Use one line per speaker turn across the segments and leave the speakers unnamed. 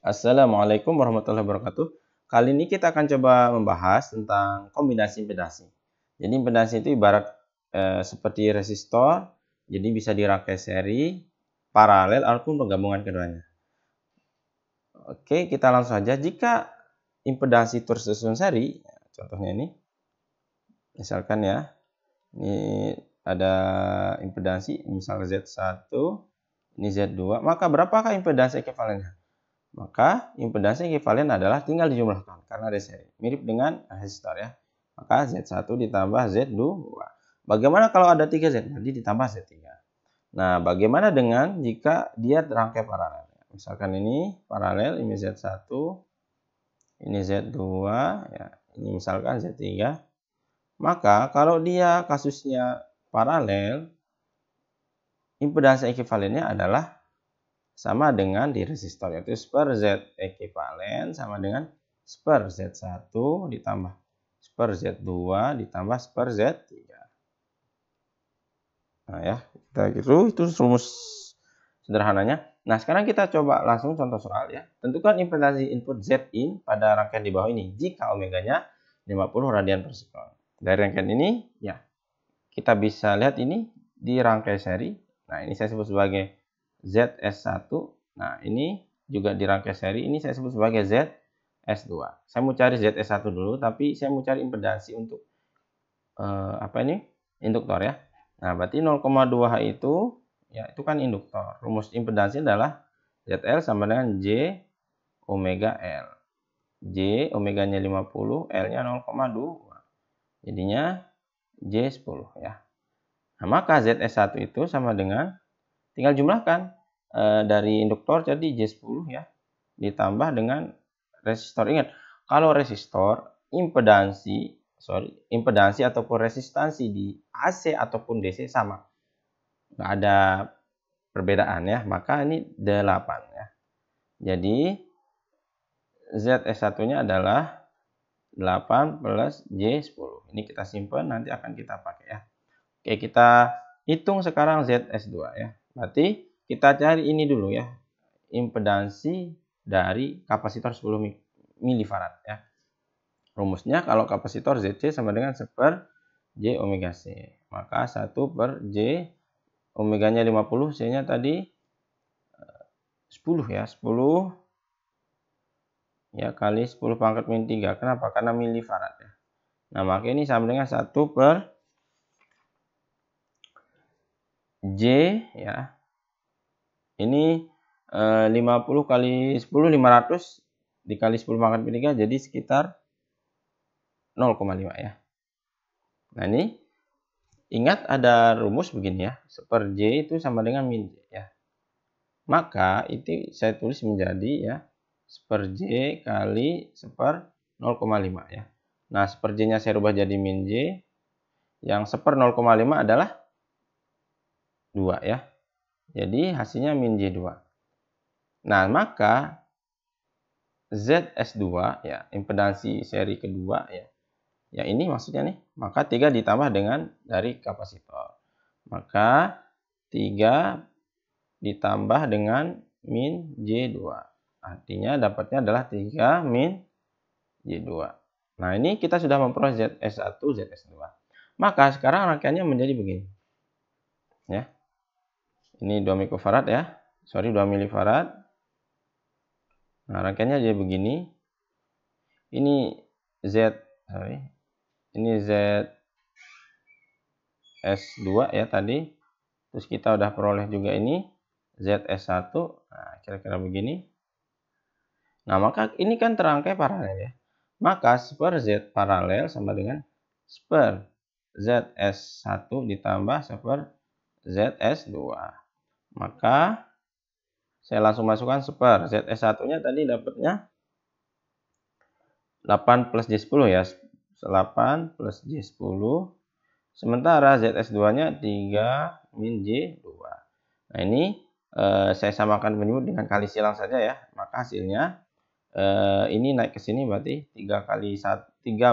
Assalamualaikum warahmatullahi wabarakatuh. Kali ini kita akan coba membahas tentang kombinasi impedasi. Jadi impedasi itu ibarat seperti resistor, jadi bisa dirangkai seri, paralel, ataupun penggabungan keduanya. Oke, kita langsung saja. Jika impedasi tersusun seri, contohnya ini, misalkan ya, ini ada impedasi, misalnya Z1, ini Z2, maka berapakah impedasi ekuivalennya? Maka impedasi ekuivalen adalah tinggal dijumlahkan karena ada seri. Mirip dengan resistor ya. Maka Z1 ditambah Z2. Bagaimana kalau ada 3Z? Nanti ditambah Z3. Nah, bagaimana dengan jika dia rangkai paralel? Misalkan ini paralel, ini Z1, ini Z2, ya. Ini misalkan Z3. Maka kalau dia kasusnya paralel, impedasi ekuivalennya adalah sama dengan di resistor, yaitu seper Z ekuivalen sama dengan seper Z1 ditambah seper Z2 ditambah seper Z3. Nah ya, kita gitu, itu rumus sederhananya. Nah, sekarang kita coba langsung contoh soal ya. Tentukan impedasi input Zin pada rangkaian di bawah ini jika omeganya 50 radian per sekon. Dari rangkaian ini ya, kita bisa lihat ini di rangkai seri. Nah, ini saya sebut sebagai ZS1. Nah, ini juga di rangkai seri. Ini saya sebut sebagai ZS2. Saya mau cari ZS1 dulu, tapi saya mau cari impedasi untuk induktor ya. Nah, berarti 0,2H itu ya itu kan induktor. Rumus impedasi adalah ZL sama dengan J omega L. J omeganya 50, L-nya 0,2. Jadinya J10 ya. Nah, maka ZS1 itu sama dengan tinggal jumlahkan dari induktor jadi J10 ya, ditambah dengan resistor. Ingat, kalau resistor impedansi ataupun resistansi di AC ataupun DC sama, nggak ada perbedaan ya, maka ini 8 ya. Jadi ZS1 nya adalah 8 plus J10. Ini kita simpan, nanti akan kita pakai ya. Oke, kita hitung sekarang ZS2 ya. Berarti kita cari ini dulu ya, impedansi dari kapasitor 10 milifarad ya. Rumusnya kalau kapasitor ZC sama dengan seper J omega C. Maka 1 per J omeganya 50, C-nya tadi 10 ya, 10 ya kali 10 pangkat min 3. Kenapa? Karena milifarad ya. Nah, maka ini sama dengan 1 per J ya. Ini 50 kali 10 500 dikali 10 pangkat min 3 jadi sekitar 0,5 ya. Nah, ini ingat ada rumus begini ya. Seper J itu sama dengan min J ya. Maka itu saya tulis menjadi ya seper J kali seper 0,5 ya. Nah, seper J-nya saya rubah jadi min J. Yang seper 0,5 adalah 2 ya. Jadi hasilnya min J2. Nah, maka ZS2 ya, impedansi seri kedua ya. Ya ini maksudnya nih, maka 3 ditambah dengan dari kapasitor. Maka 3 ditambah dengan min J2. Artinya dapatnya adalah 3 min J2. Nah, ini kita sudah memperoleh ZS1, ZS2. Maka sekarang rangkaiannya menjadi begini. Ya. Ini 2 mikrofarad ya. 2 milifarad. Nah, rangkaiannya jadi begini. Ini ini ZS2 ya tadi. Terus kita udah peroleh juga ini ZS1. Nah, kira-kira begini. Nah, maka ini kan terangkai paralel ya. Maka seper Z paralel sama dengan seper ZS1 ditambah seper ZS2. Maka saya langsung masukkan seper. ZS1-nya tadi dapatnya 8 plus J10 ya. 8 plus J10. Sementara ZS2-nya 3 min J2. Nah, ini saya samakan penyebut dengan kali silang saja ya. Maka hasilnya ini naik ke sini berarti 3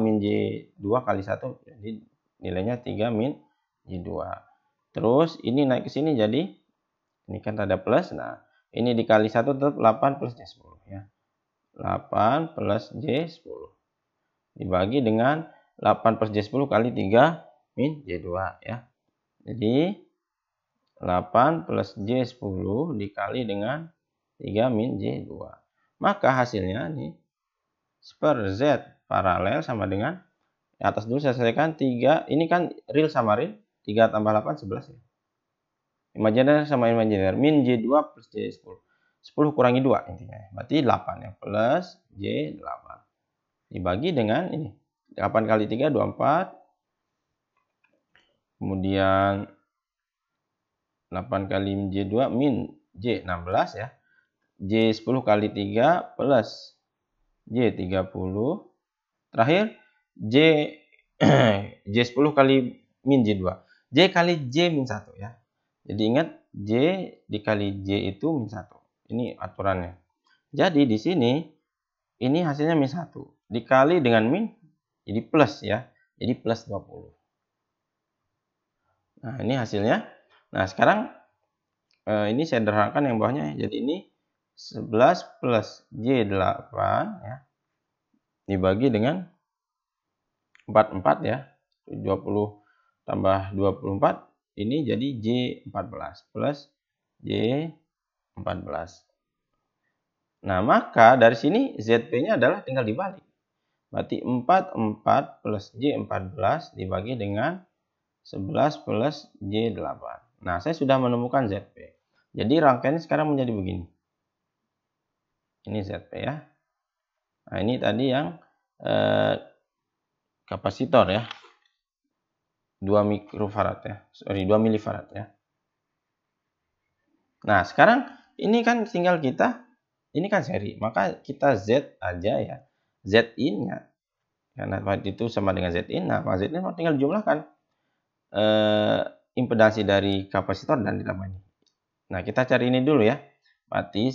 min J2 kali 1. Jadi nilainya 3 min J2. Terus ini naik ke sini jadi ini kan ada plus. Nah, ini dikali 1 tetap 8 plus J10 ya. 8 plus J10. Dibagi dengan 8 plus J10 kali 3 min J2 ya. Jadi 8 plus J10 dikali dengan 3 min J2. Maka hasilnya nih, per Z paralel sama dengan, atas dulu saya selesaikan 3, ini kan real sama real, 3 tambah 8, 11 ya. Imajiner sama imajiner, min J2 plus J10. 10 kurangi 2 intinya, berarti 8 ya, plus J8. Dibagi dengan ini, 8 kali 3, 24. Kemudian 8 kali J2 min J16 ya. J10 kali 3 plus J30. Terakhir J10 kali min J2. J kali J min 1 ya. Jadi ingat J dikali J itu min 1. Ini aturannya. Jadi di sini ini hasilnya min 1 dikali dengan min jadi plus ya. Jadi plus 20. Nah, ini hasilnya. Nah, sekarang ini saya sederhanakan yang bawahnya. Jadi ini 11 plus J8 ya. Dibagi dengan 44 ya. 20 tambah 24 ini jadi J14 plus J14. Nah, maka dari sini ZP-nya adalah tinggal dibalik. Berarti 44 plus J14 dibagi dengan 11 plus J8. Nah, saya sudah menemukan ZP. Jadi rangkaiannya sekarang menjadi begini. Ini ZP ya. Nah, ini tadi yang kapasitor ya. 2 mikrofarad ya. 2 milifarad ya. Nah, sekarang ini kan tinggal kita, ini kan seri. Maka kita Z aja ya. Z-in-nya. Karena itu sama dengan Z-in. Nah, Z-in tinggal dijumlahkan. Impedansi dari kapasitor dan ditambah ini. Nah, kita cari ini dulu ya. Berarti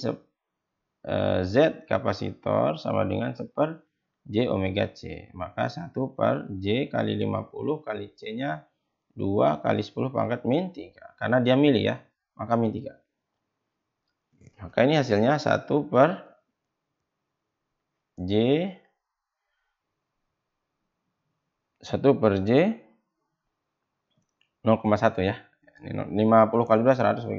Z kapasitor sama dengan 1/J omega C. Maka 1 per J kali 50 kali C-nya 2 kali 10 pangkat min 3. Karena dia mili ya, maka min 3. Maka ini hasilnya 1 per J 0,1 ya. Ini 50 kali 2 100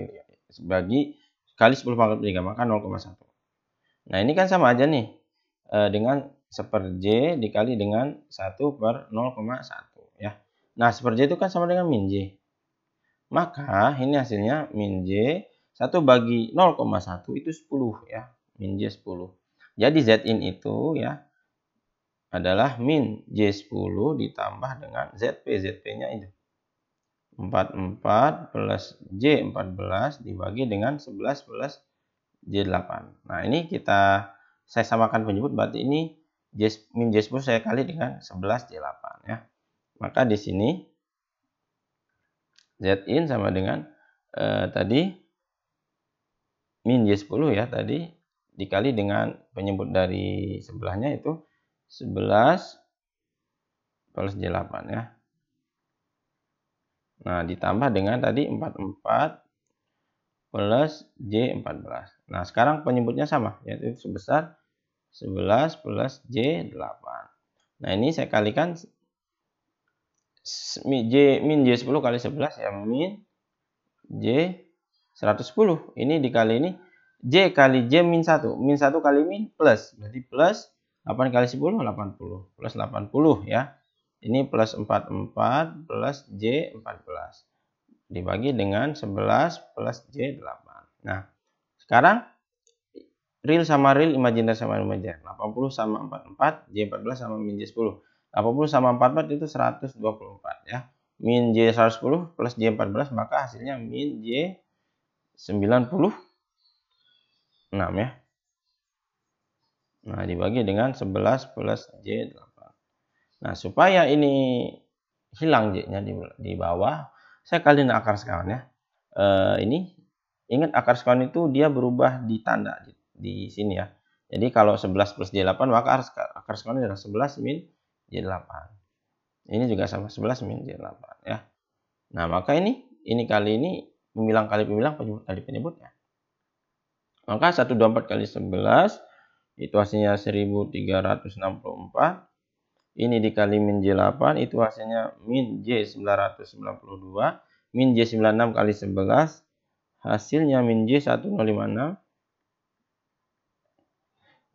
bagi kali 10 pangkat 3, maka 0,1. Nah, ini kan sama aja nih dengan 1/J dikali dengan 1 per 0,1 ya. Nah, 1/J itu kan sama dengan min J. Maka ini hasilnya min J 1 bagi 0,1 itu 10 ya. Min J 10. Jadi Z-in itu ya adalah min J10 ditambah dengan ZP. ZP-nya itu 44 plus J14 dibagi dengan 11 plus J8. Nah, ini saya samakan penyebut, berarti ini min J10 saya kali dengan 11 J8 ya. Maka di sini Z-in sama dengan tadi min J10 ya, tadi dikali dengan penyebut dari sebelahnya itu 11 plus J8 ya. Nah, ditambah dengan tadi 44 plus J14. Nah, sekarang penyebutnya sama, yaitu sebesar 11 plus J8. Nah, ini saya kalikan min J10 kali 11 ya, min J110. Ini dikali ini, J kali J min 1. Min 1 kali min plus. Berarti plus 8 kali 10, 80. Plus 80 ya. Ini plus 44 plus J14. Dibagi dengan 11 plus J8. Nah, sekarang real sama real, imajiner sama imajiner. 80 sama 44, J14 sama min J10. 80 sama 44 itu 124 ya. Min J110 plus J14, maka hasilnya min J96 ya. Nah, dibagi dengan 11 plus J8. Nah, supaya ini hilang J-nya di bawah, saya kaliin akar sekawan ya. Ini ingat akar sekawan itu dia berubah di tanda di sini ya. Jadi kalau 11 plus J8 maka akar sekawan adalah 11 min J8. Ini juga sama 11 min J8 ya. Nah, maka ini kali ini pembilang kali pembilang penyebut kali penyebutnya. Maka 124 kali 11 itu hasilnya 1364. Ini dikali min J8, itu hasilnya min J992. Min J96 kali 11, hasilnya min J1056.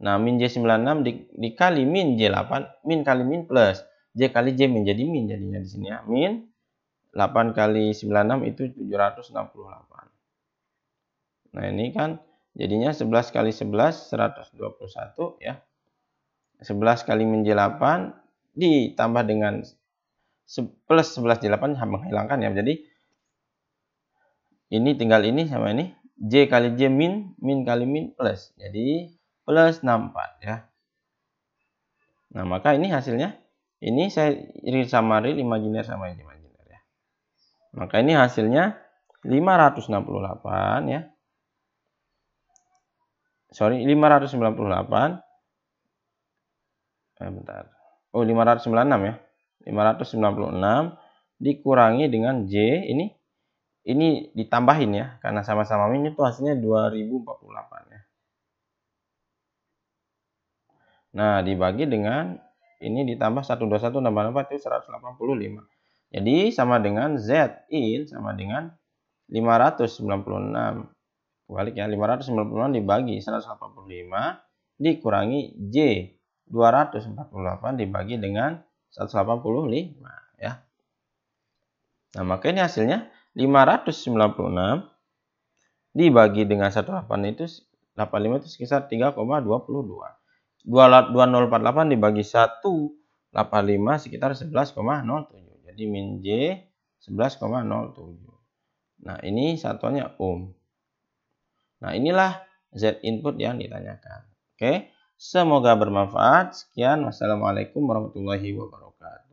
Nah, min J96 dikali min J8, min kali min plus J kali J menjadi min jadinya di sini ya. Min 8 kali 96 itu 768. Nah, ini kan jadinya 11 kali 11 121 ya. 11 kali min J8 ditambah dengan plus 11 J8 menghilangkan ya. Jadi ini tinggal ini sama ini. J kali J min, min kali min plus. Jadi plus 64 ya. Nah, maka ini hasilnya. Ini saya real sama real, imajiner sama imajiner ya. Maka ini hasilnya 568 ya. Sorry, 598. Bentar. Oh, 596 ya. 596 dikurangi dengan J ini ditambahin ya, karena sama-sama min itu hasilnya 2048 ya. Nah, dibagi dengan ini ditambah 121 tambah 4 itu 185. Jadi sama dengan Z in sama dengan 596. Kebalik ya, 596 dibagi 185 dikurangi J 248 dibagi dengan 185 ya. Nah, maka ini hasilnya 596 dibagi dengan 18 itu 85 itu sekitar 3,22. 2048 dibagi 185 sekitar 11,07. Jadi min J 11,07. Nah, ini satuannya ohm. Nah, inilah Z input yang ditanyakan. Oke, semoga bermanfaat. Sekian, wassalamualaikum warahmatullahi wabarakatuh.